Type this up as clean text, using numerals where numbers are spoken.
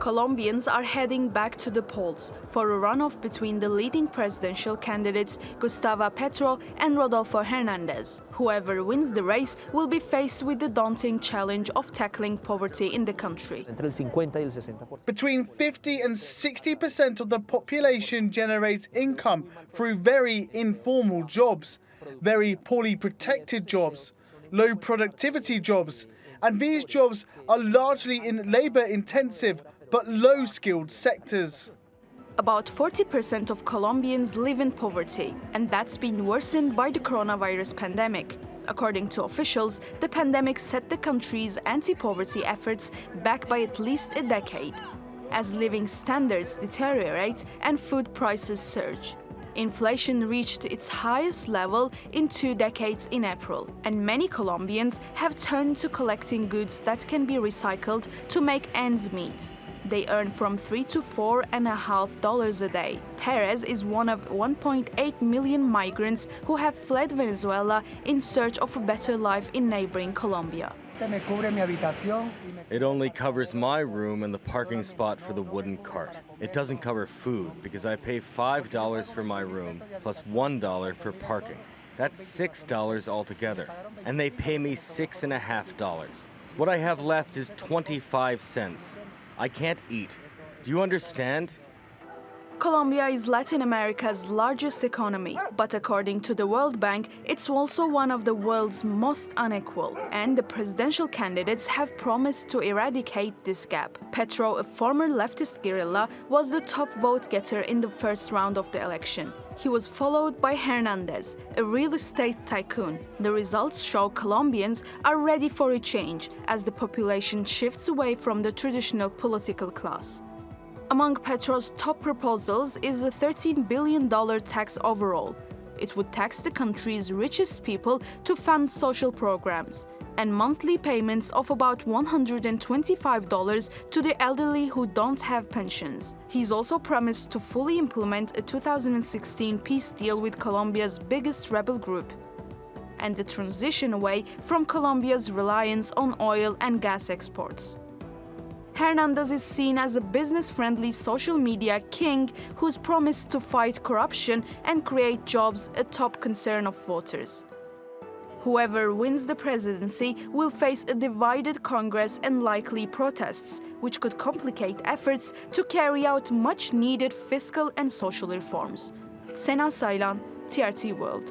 Colombians are heading back to the polls for a runoff between the leading presidential candidates Gustavo Petro and Rodolfo Hernandez. Whoever wins the race will be faced with the daunting challenge of tackling poverty in the country. Between 50 and 60% of the population generates income through very informal jobs, very poorly protected jobs, low productivity jobs, and these jobs are largely in labor-intensive but low-skilled sectors. About 40% of Colombians live in poverty, and that's been worsened by the coronavirus pandemic. According to officials, the pandemic set the country's anti-poverty efforts back by at least a decade, as living standards deteriorate and food prices surge. Inflation reached its highest level in 2 decades in April, and many Colombians have turned to collecting goods that can be recycled to make ends meet. They earn from $3 to $4.50 a day. Perez is one of 1.8 million migrants who have fled Venezuela in search of a better life in neighboring Colombia. It only covers my room and the parking spot for the wooden cart. It doesn't cover food because I pay $5 for my room plus $1 for parking. That's $6 altogether, and they pay me $6.50. What I have left is 25 cents. I can't eat. Do you understand? Colombia is Latin America's largest economy, but according to the World Bank, it's also one of the world's most unequal, and the presidential candidates have promised to eradicate this gap. Petro, a former leftist guerrilla, was the top vote-getter in the first round of the election. He was followed by Hernandez, a real estate tycoon. The results show Colombians are ready for a change as the population shifts away from the traditional political class. Among Petro's top proposals is a $13 billion tax overall. It would tax the country's richest people to fund social programs, and monthly payments of about $125 to the elderly who don't have pensions. He's also promised to fully implement a 2016 peace deal with Colombia's biggest rebel group, and the transition away from Colombia's reliance on oil and gas exports. Hernandez is seen as a business-friendly social media king who's promised to fight corruption and create jobs, a top concern of voters. Whoever wins the presidency will face a divided Congress and likely protests, which could complicate efforts to carry out much-needed fiscal and social reforms. Sena Saylan, TRT World.